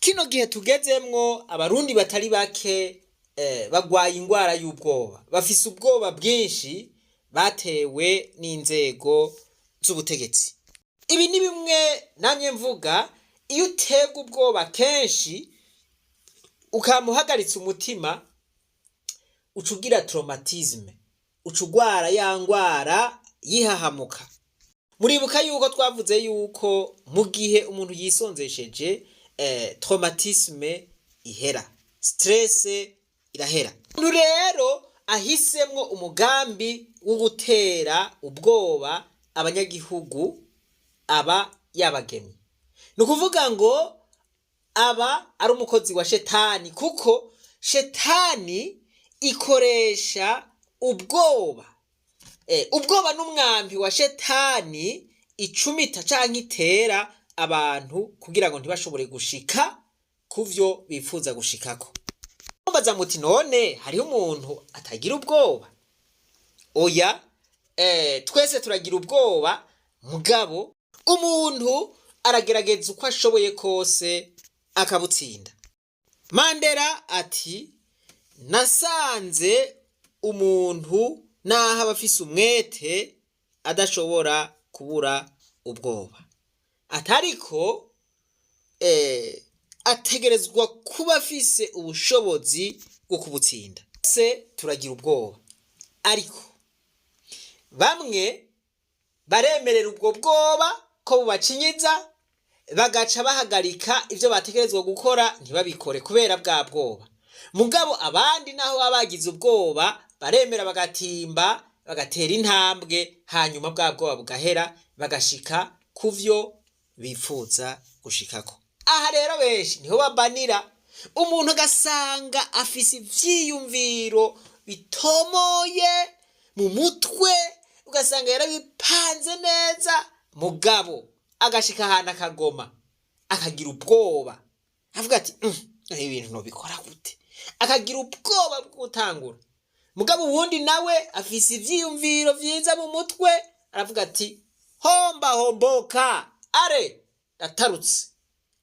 kino gihe tugezemwo abarundi batari bake bagwaye ingwara y'ubwoba, bafise ubwoba bwinshi batewe n'inzego z'ubutegetsi. Ibi ni bimwe namye mvuga, iyo uterwa ubwoba kenshi ukamuhagaritsa umutima ucugira traumatisme, ucugwara ya ngwara yihahamuka. Muribuka yuko twavuze yuko mu gihe umuntu yisonzesheje traumatisme ihera, stress irahera. Umuntu rero ahisemwo umugambi wo gutera ubwoba abanyagihugu aba yabagemye. Nukuvuga ngo aba ari umukozi wa shetani, kuko shetani ikoresha ubwoba. Ubwoba n'umwambi wa shetani icumita canke itera abantu kugira ngo ntibashobore gushika kuvyo bifuza gushikako. Mbaza muti none hariho umuntu atagira ubwoba? Oya, twese turagira ubwoba, mugabo umuntu aragerageza uko ashoboye kose akabutsinda. Mandela ati, nasanze umuntu naho aba afise umwete adashobora kubura ubwoba. Atariko ategerezwa kuba afise ubushobozi bwo kubutsinda. Se turagira ubwoba, ariko bamwe baremerera ubwo bwoba ko bubacinyiza, bagaca bahagarika ivyo bategerezwa gukora ntibabikore kubera bwa bwoba. Mugabo abandi naho baba bagize ubwoba baremera, bagatimba, bagatera intambwe, hanyuma bwa bwoba bugahera, bagashika kuvyo bifuza gushikako. Aha rero benshi niho babanira. Umuntu agasanga afise ivyiyumviro bitomoye mu mutwe, ugasanga yarabipanze neza, mugabo agashika ahantu akagoma, akagira ubwoba, avuga ati ibintu nobikora gute, akagira ubwoba bwo gutangura. Mugabo uwundi nawe afise ivyiyumviro vyiza mu mutwe, aravuga ati homba homboka, are atarutse,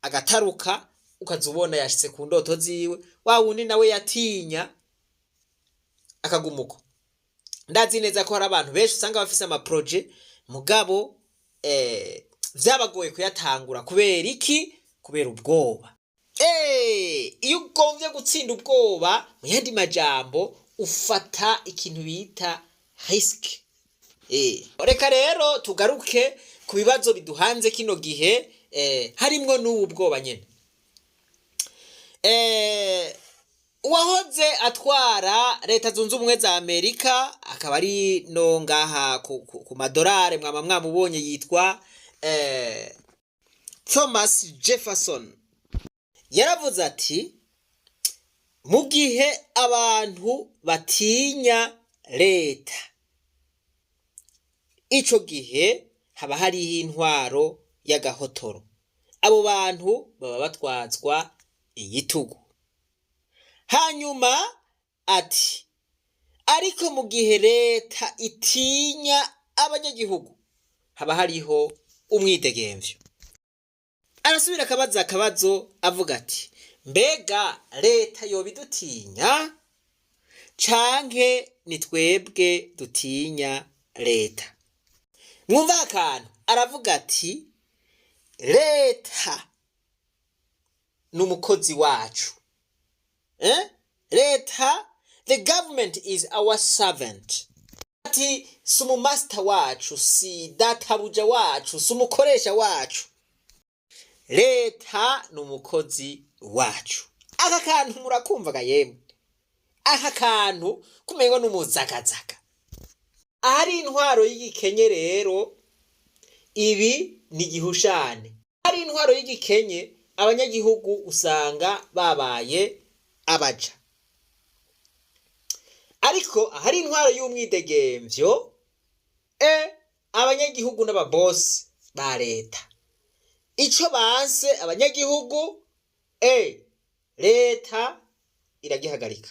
agataruka, ukazubona yashitse ku ndoto ziwe. Wa wundi nawe yatinya akagumuko. Ndazi neza ko hari abantu benshi usanga bafise ama projet, mugabo vyabagoye kuyatangura. Kubera iki? Kubera ubwoba. Iyo ugomvye gutsinda ubwoba, mu yandi majambo ufata ikintu bita risk. Reka rero tugaruke ku bibazo biduhanze kino gihe, harimwo n'ubu bwoba nyene. Uwahoze atwara leta zunze ubumwe za Amerika, akaba ari no ngaha ku madolari mwaba mwamubonye, yitwa Thomas Jefferson. Yaravuze ati, mu gihe abantu batinya leta, ico gihe haba hariho intwaro y'agahotoro. Abo bantu baba batwazwa igitugu. Hanyuma ati, ariko mu gihe leta itinya abanyagihugu, haba hariho umwidegemvyo. Arasubira akabaza akabazo avuga ati, mbega leta yobidutinya canke ni twebwe dutinya leta? Mwumva akantu, aravuga ati, leta n'umukozi wacu. Leta, the government is our servant. Ati, si master wacu, si databuja wacu, si umukoresha wacu. Leta n'umukozi wacu. Aka kantu murakumvaga yemwe? Aka kantu kumengo n'umuzagazaga. Ahari intwaro y'igikenye rero, ibi ni gihushane. Ahari intwaro y'igikenye, abanyagihugu usanga babaye abaja. Ariko ahari intwaro y'umwidegemvyo, abanyagihugu n'ababosi ba leta, ico banse abanyagihugu, leta iragihagarika.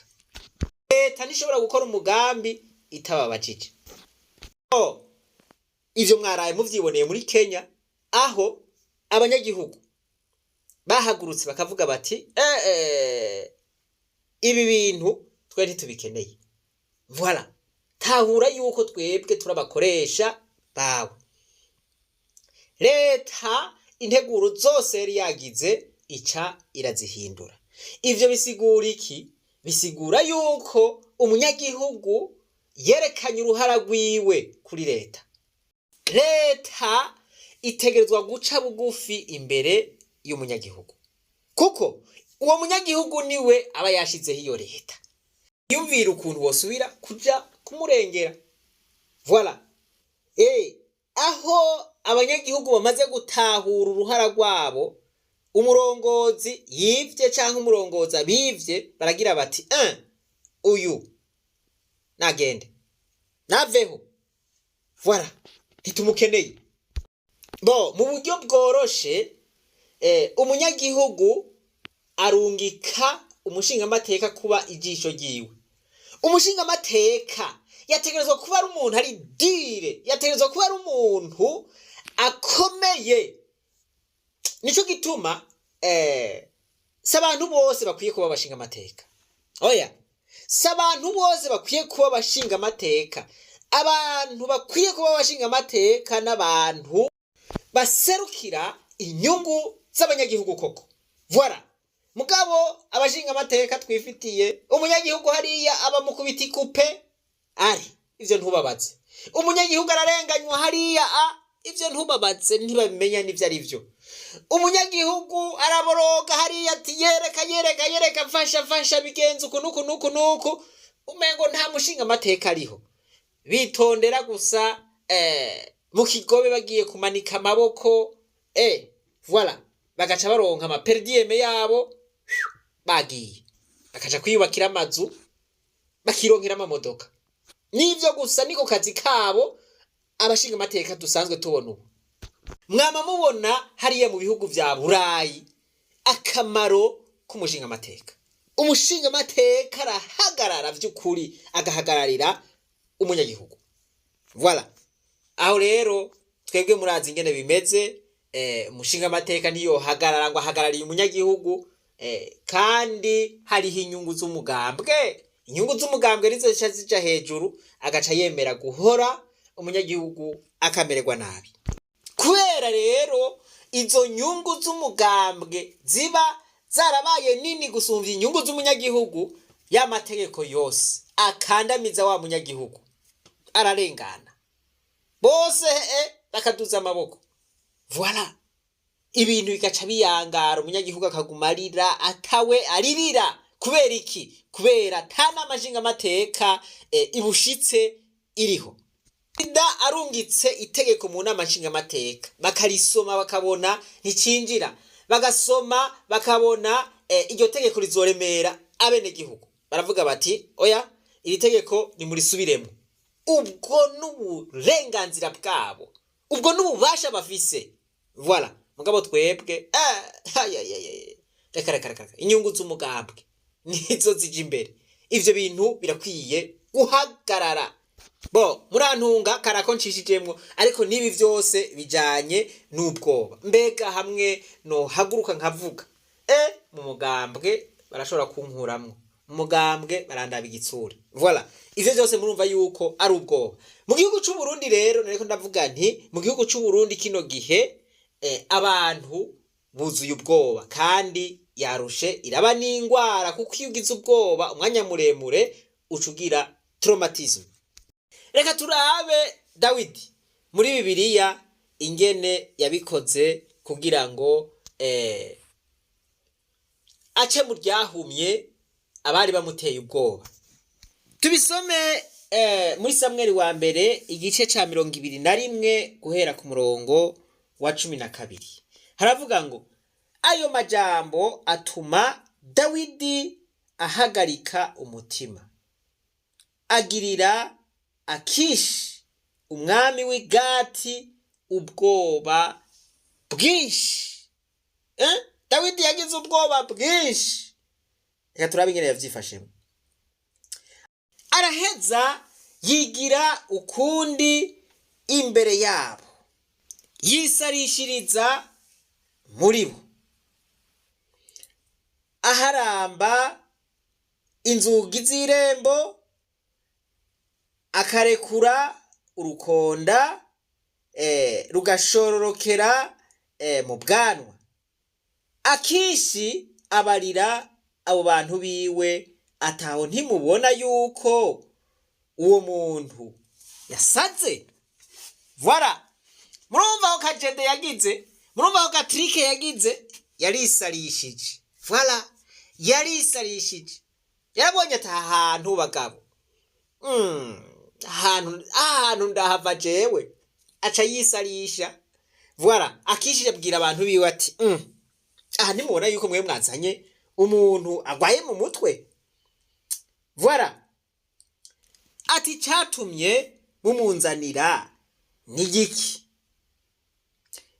Leta ntishobora gukora umugambi itababajije. Ivyo mwaraye muvyiboneye muri Kenya, aho abanyagihugu bahagurutse bakavuga bati ibi bintu twe ntitubikeneye. Voilà, tahura yuko twebwe turabakoresha bawe. Leta integuro zose yari yagize ica irazihindura. Ivyo bisigura iki? Bisigura yuko umunyagihugu yerekanye uruhara rwiwe kuri leta. Leta itegerezwa guca bugufi imbere y'umunyagihugu, kuko uwo munyagihugu niwe aba yashizeho iyo leta. Yumvira ukuntu wosubira kuja kumurengera. Voilà, aho abanyagihugu bamaze gutahura uruhara rwabo, umurongozi yivye canke umurongozi abivye baragira bati uyu nagende, naveho, voilà, ntitumukeneye. Bo mu buryo bworoshe, umunyagihugu arungika umushingamateka kuba ijisho ryiwe. Umushingamateka yategerezwa kuba ari umuntu ari dire, yategerezwa kuba ari umuntu akomeye. Nico gituma si abantu bose bakwiye kuba abashingamateka. Oya, si abantu bose bakwiye kuba abashingamateka. Abantu bakwiye kuba abashingamateka n'abantu baserukira inyungu z'abanyagihugu koko. Voilà, mugabo abashingamateka twifitiye, umunyagihugu hariya aba mukubita ikupe, ari ivyo ntubabaze. Umunyagihugu ararenganywa hariya, ivyo ntubabaze, ntibamenya n'ivyo ari vyo. Umunyagihugu araboroga hariya ati yereka fasha bigenze uku nuku, umengo nta mushingamateka ariho. Bitondera gusa mu kigobe bagiye kumanika amaboko, voilà, bagaca baronka amaperdiyeme yabo, bagiye bakaja kwiyubakira amazu, bakironkera amamodoka. Nivyo gusa niko kazi kabo abashingamateka dusanzwe tubona ubu. Mwama mubona hariya mu bihugu vya Burayi akamaro k'umushingamateka. Umushingamateka arahagarara vy'ukuri, agahagararira umunyagihugu. Voilà, aho rero twebwe murazi ingene bimeze. Umushingamateka niyo hagarara ngo ahagarariye umunyagihugu, kandi hariho inyungu z'umugambwe. Inyungu z'umugambwe nizo zija hejuru, agaca yemera guhora umunyagihugu akamererwa nabi. Kubera rero izo nyungu z'umugambwe ziba zarabaye nini gusumvya inyungu z'umunyagihugu, y'amategeko yose akandamiza wa munyagihugu ararengana, bose bakaduza amaboko. Voilà, ibintu bikaca biyangara, umunyagihugu akaguma arira atawe aririra. Kubera iki? Kubera ata n'amashingamateka ibushitse iriho. Ida arungitse itegeko mu nama nshingamateka, bakarisoma bakabona nticinjira, bagasoma bakabona iryo tegeko rizoremera abenegihugu, baravuga bati oya, iri tegeko nimurisubiremo. Ubwo n'uburenganzira bwabo, ubwo n'ububasha bafise. Voilà, mugabo twebwe reka inyungu z'umugambwe nizo zija imbere. Ivyo bintu birakwiye guhagarara. Bo murantunga karako nshishijemwo, ariko nibi vyose bijanye n'ubwoba. Mbega hamwe no haguruka nkavuga mu mugambwe barashobora kunkuramwo, mu mugambwe barandaba igitsura. Voilà, ivyo vyose murumva yuko ari ubwoba. Mu gihugu c'u Burundi rero nariko ndavuga nti, mu gihugu c'u Burundi kino gihe abantu buzuye ubwoba, kandi yarushe iraba n'ingwara, kuko iyo ugize ubwoba umwanya muremure ucugira traumatisme. Reka turabe Dawidi muri Bibiliya ingene yabikoze kugira ngo ace mu ryahumye abari bamuteye ubwoba. Tubisome muri Samweli wa mbere igice ca 21 guhera ku murongo wa 12. Haravuga ngo ayo majambo atuma Dawidi ahagarika umutima, agirira Akishi umwami w'Igati ubwoba bwinshi. Dawidi yagize ubwoba bwinshi. Reka turabe ingene yavyifashemo. Araheza yigira ukundi imbere yabo, yisarishiriza muri bo. aharamba inzugi z'irembo, akarekura urukonda rugashororokera mu bwanwa. Akishi abarira abo bantu biwe ataho ntimubona yuko uwo muntu yasaze. Voilà, murumva aho Kajede yagize, murumva aho Gatrike yagize, yarisarishije. Voilà, yarisarishije. Yarabonye ati ahantu bagabo, ahantu ndahava jewe, aca yisarisha. Voilà, Akishi abwira abantu biwe ati aha nimubona yuko mwe mwazanye umuntu agwaye mu mutwe. Voilà, ati catumye mumunzanira ni giki?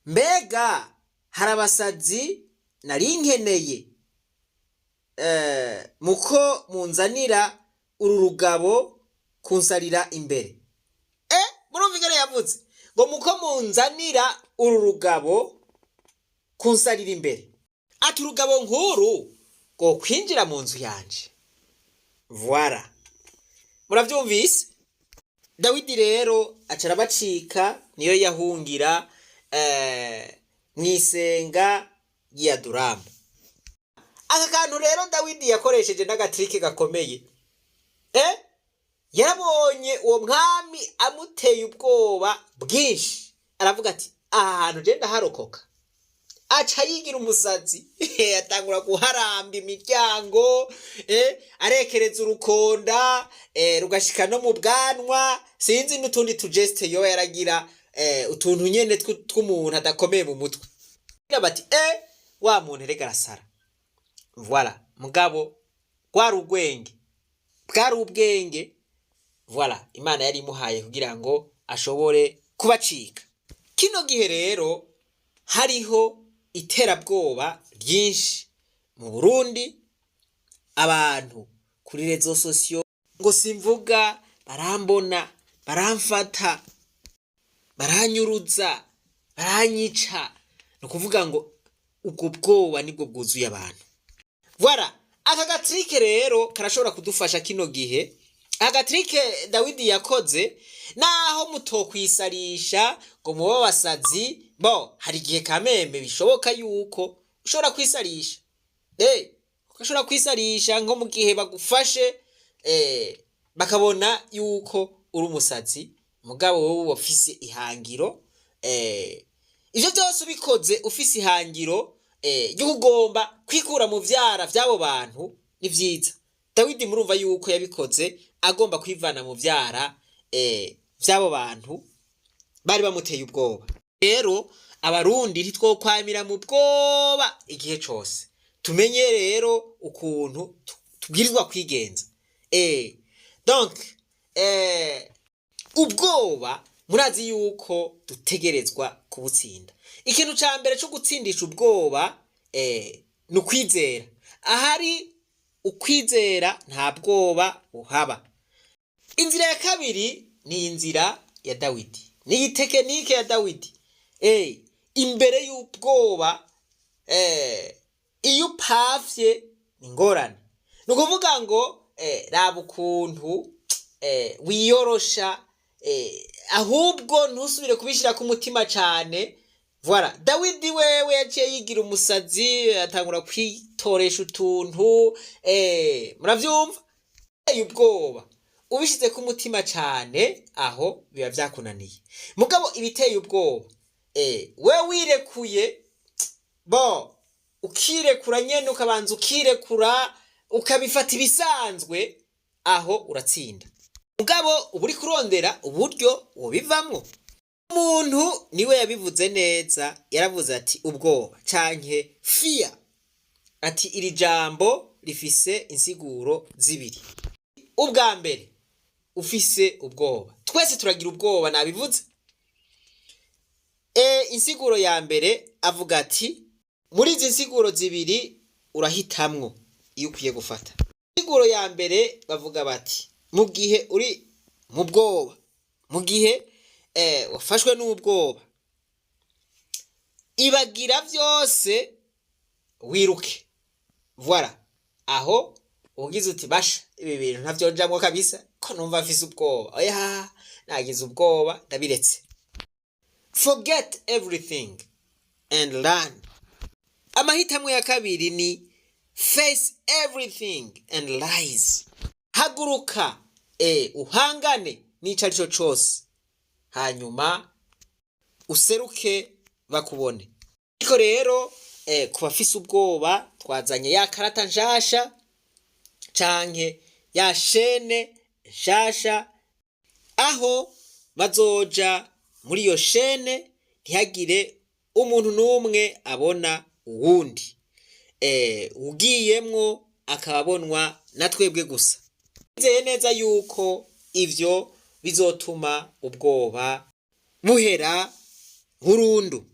Mbega harabasazi nari nkeneye muko munzanira uru rugabo kunsarira imbere. Murumva ingene yavuze ngo muko munzanira uru rugabo kunsarira imbere. Ati urugabo nkuru ngo kwinjira mu nzu yanje. Voilà, muravyumvise? Dawidi rero acara bacika, niyo yahungira mwisenga y'Adulamu. Aka kantu rero Dawidi yakoresheje n'agatrike gakomeye. Yarabonye uwo mwami amuteye ubwoba bwinshi, aravuga ati ahantu je ndaharokoka. Aca yigira umusazi, atangura kuharamba imiryango, arekereza urukonda, rugashika no mu bwanwa, sinzi n'utundi tugeste yo yaragira, utuntu nyene tw'umuntu adakomeye mu mutwe. Bati wa muntu erega arasara. Voilà, mugabo gwari ubwenge, bwari ubwenge. Voilà, Imana yari imuhaye kugira ngo ashobore kubacika. Kino gihe rero hariho iterabwoba ryinshi mu Burundi, abantu kuri rezo sosiyo ngo simvuga, barambona, baramfata, baranyuruza, baranyica. No kuvuga ngo ubwo bwoba nibwo bwuzuye abantu. Voilà, aka gatrike rero karashobora kudufasha kino gihe. Agatrike Dawidi yakoze, naho mutokwisarisha ngo muba basazi, hari igihe kameme bishoboka yuko ushobora kwisarisha. Ukashobora kwisarisha nko mu gihe bagufashe, bakabona yuko uri umusazi, mugabo wowe ufise ihangiro. Ivyo byose ubikoze ufise ihangiro ryo kugomba kwikura mu vyara vy'abo bantu, ni vyiza. Dawidi murumva yuko yabikoze agomba kwivana mu vyara vy'abo bantu bari bamuteye ubwoba. Rero abarundi ntitwokwamira mu bwoba igihe cose. Tumenye rero ukuntu tubwirizwa kwigenza. Donc ubwoba murazi yuko dutegerezwa kubutsinda. Ikintu ca mbere cyo gutsindisha ubwoba ni ukwizera. Ahari ukwizera nta bwoba buhaba. Inzira ya kabiri ni inzira ya Dawidi, ni tekinike ya Dawidi. Imbere y'ubwoba, iyo upavye ni ngorane. Ni ukuvuga ngo raba ukuntu wiyorosha, ahubwo ntusubire kubishira ku mutima cane. Voilà, Dawidi wewe yaciye yigira umusazi, atangura kwitoresha utuntu, muravyumva? Ubwoba ubishize ku mutima cane, aho biba vyakunaniye. Mugabo ibiteye ubwoba, we wirekuye, ukirekura nyene, ukabanza ukirekura, ukabifata ibisanzwe, aho uratsinda. Mugabo uburi kurondera uburyo wobivamwo. Umuntu niwe yabivuze neza, yaravuze ati ubwoba canke fear. Ati iri jambo rifise insiguro zibiri. Ubwa mbere, ufise ubwoba. Twese turagira ubwoba, nabivuze. Insiguro ya mbere avuga ati muri izi nsiguro zibiri urahitamwo iyo ukwiye gufata. Insiguro ya mbere bavuga bati mu gihe uri mu bwoba, mu gihe wafashwe n'ubwoba, ibagira vyose wiruke. Voilà, aho ugize uti basha ibi bintu ntavyonjamwo kabisa ko numva mfise ubwoba, oya nagize ubwoba ndabiretse. Forget everything and learn. Amahitamo ya kabiri ni face everything and rise. Haguruka uhangane n'ico arico cose, hanyuma useruke bakubone. Ariko rero ku bafise ubwoba twazanye ya karata nshasha canke ya shene nshasha, aho bazoja muri iyo shene ntihagire umuntu n'umwe abona uwundi, ugiyemwo akababonwa na twebwe gusa. Nizeye neza yuko ivyo bizotuma ubwoba buhera burundu.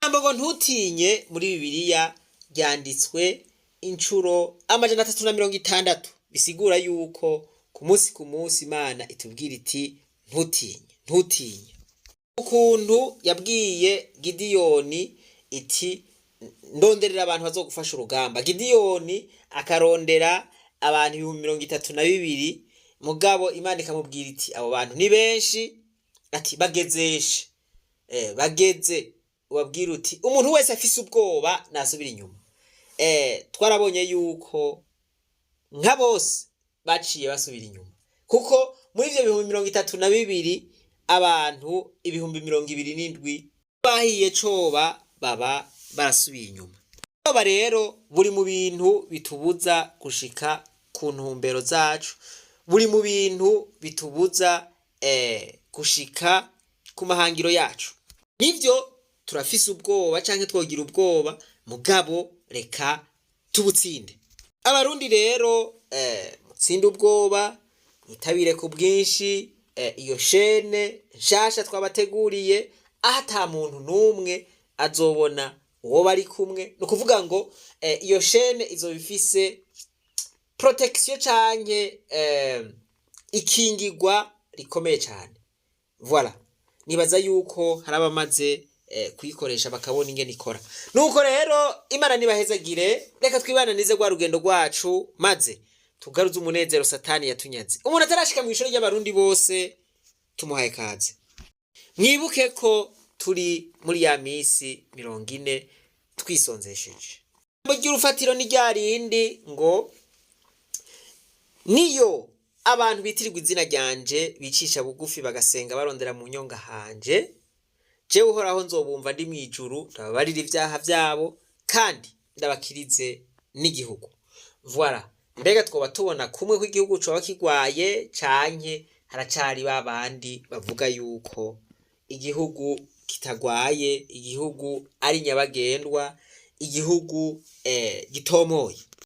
Ijambo ngo ntutinye muri Bibiliya ryanditswe incuro 360, bisigura yuko ku munsi Imana itubwira iti ntutinye. Ukuntu yabwiye Gidiyoni iti ndonderera abantu bazogufasha urugamba. Gidiyoni akarondera abantu 32,000, mugabo Imana ikamubwira iti abo bantu ni benshi, ati bagezeshe, bageze ubabwira uti umuntu wese afise ubwoba nasubira inyuma. Twarabonye yuko nka bose baciye basubira inyuma, kuko muri ivyo 32,000 abantu 27,000 bahiye coba baba barasubiye inyuma. Ubwoba rero buri mu bintu bitubuza gushika ku ntumbero zacu, buri mu bintu bitubuza gushika ku mahangiro yacu. Nivyo turafise ubwoba canke twogira ubwoba, mugabo reka tubutsinde. Abarundi rero mutsinde ubwoba, mwitabire ku bwinshi iyo shene nshasha twabateguriye, aho ata muntu n'umwe azobona uwo bari kumwe. No kuvuga ngo iyo shene izoba ifise protection canke ikingirwa rikomeye cyane. Voilà, nibaza yuko hari abamaze kuyikoresha bakabona ingene ikora. Nuko rero Imana nibahezagire, reka twibananize gwa rugendo rwacu maze tugaruze umunezero Satani yatunyaze. Umuntu atarashika mu ishuri ry'abarundi bose tumuhaye kaze. Mwibuke ko turi muri ya misi 40 twisonzesheje. Ijambo ry'urufatiro ni ryarindi ngo niyo abantu bitirirwa izina ryanje bicisha bugufi bagasenga barondera mu nyonga hanje, jewe Uhoraho nzobumva ndi mwijuru, ndababarira ivyaha vyabo kandi ndabakirize n'igihugu. Voilà, mbega twoba tubona kumwe ko igihugu coba kigwaye canke haracari babandi bavuga yuko igihugu kitagwaye, igihugu ari nyabagendwa, igihugu gitomoye?